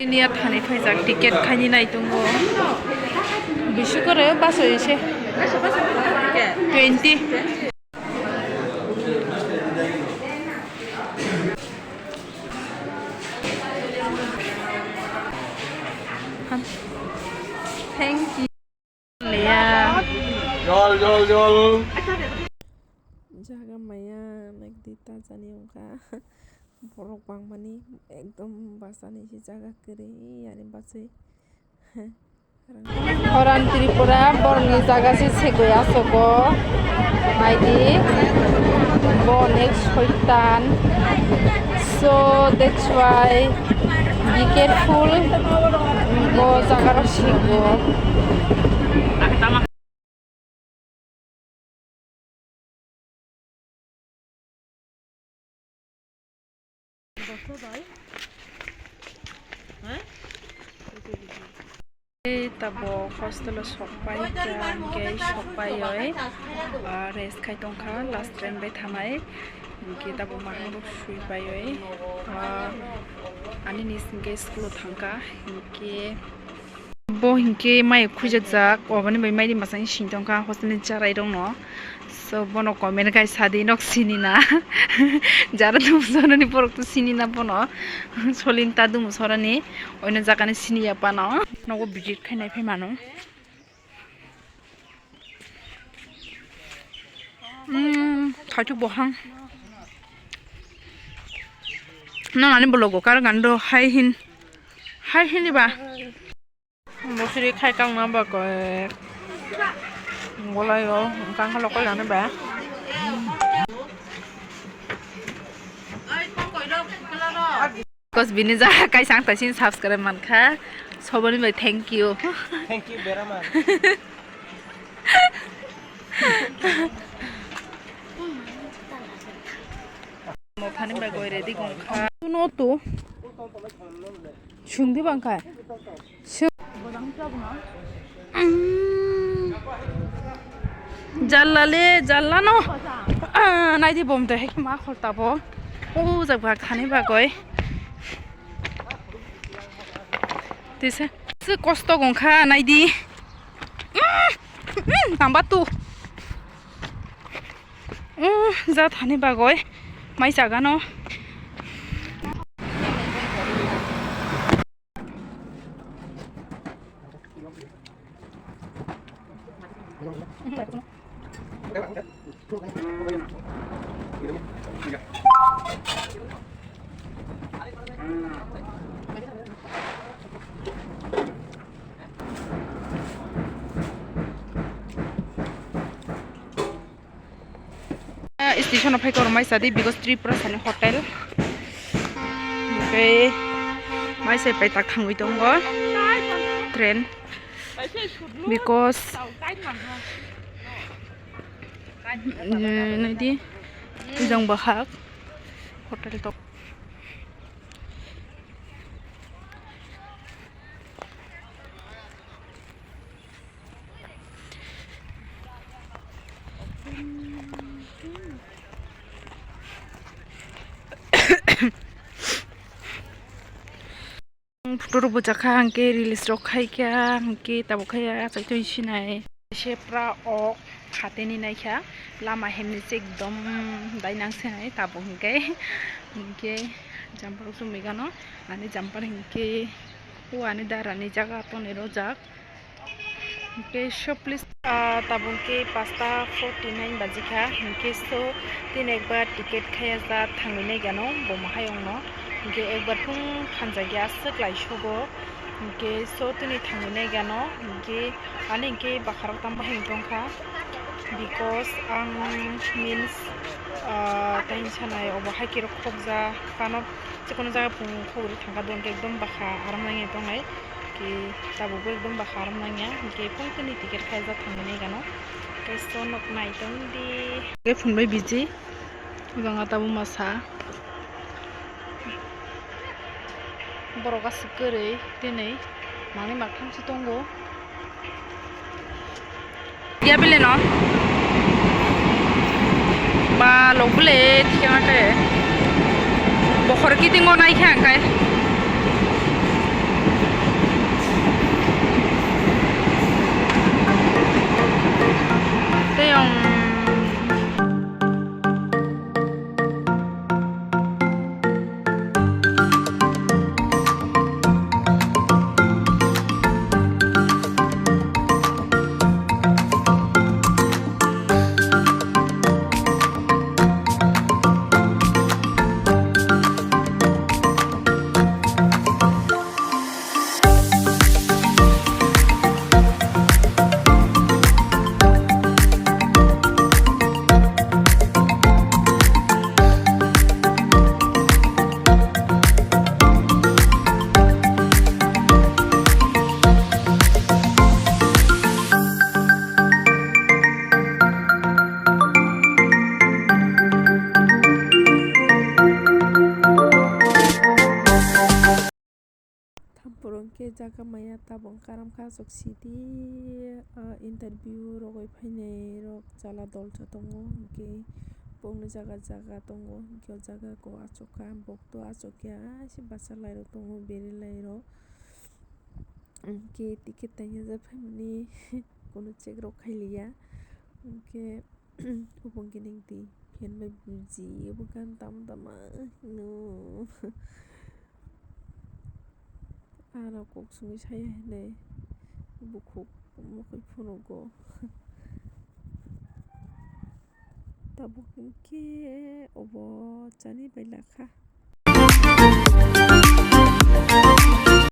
Jirania thani faijak ticket khaini nai tongo bisu gore baso ise 20 thank you Leah jol jaga maya nagdita jani ongka borok bangmani ekdom basani si jaga kiri yani basai Horan Tripura borni jaga si segoya soko maidi bonek shoitan so that's why be careful bo jaga sigo tabo hostel sokpai kan ke sokpai oi rest khai tongkha last train bai thamai ke tabo mahang sui pai oi ani ni singe school thangka ke bo hinke mai khujak obani bai mai di masang sing tongkha hostel ni charai dong no so bono comment kai sadi nok sinina jara dum sorani porok to sinina bono solin ta dum sorani oina jakane siniya pano nogo visit khainai phai mano thaitu bohang no ani bologo kar gando hai hin ba mosiri khai kang na ba ko ngolai yo kang khalo ko jane ba cause bini ja kai sang ta sin subscribe man kha sobani bai thank you very much mo phani ba goi ready gong kha no tu chungdi bang khai jalla no nai di bom te ma khorta bo o jagba khani ba goi tise se kosto gongkha nai di tamba tu ja thani ba goi mai jaga no station of Hikor mai sadi because Tripura sani hotel okay mai sai pai tak thangui tongo train because nadi jang bahak hotel top Photo bojaka angke release rok khai kya angke tabo khaya chaitoi sinai sepra ok hateni nai kya lama hemni se ekdom dainang senai tabo hinke jampar su megano ani jampar hinke huani darani jaga to ne rojak hinke so please tabo ke 5:49 bajika hinke so tin ekbar ticket khaya ja thangne gano bo mahayong no hinke ekbar phung khanjagya saklai shogo hinke so tini thangne gano hinke ani hinke bakharok tamba hingtongkha because means tain sanai obo haikir khobja kano chikono jaga phung khori thanga don ekdom bakha aramnangi tongai ki tabo ekdom bakha aramnanya hinke phung tini ticket khaya thangne gano ke so nok nai tong di ke phunbai biji ganga tabo masa boroka sikere dinai mani makham si tongo ya bile no ba lo bule tiang ke bokor kiting ngonai khang kai teyong Porongke jaga maya tabong karam kasok sidi interview rogoi phainai rok chala dolcha tongo hingke bongni jaga jaga tongo hingke o jaga ko achukka bokto achukya se bachalaai rok tongo berilai rok hingke ticket tainyaja phaimani kono check rok khailia hingke obo hingke ning twi fan bai buji obo gaan tama tama no ara kok songui saya hinai bukhuk mokhui phunugo tabuk hingke obo chani bai lakha.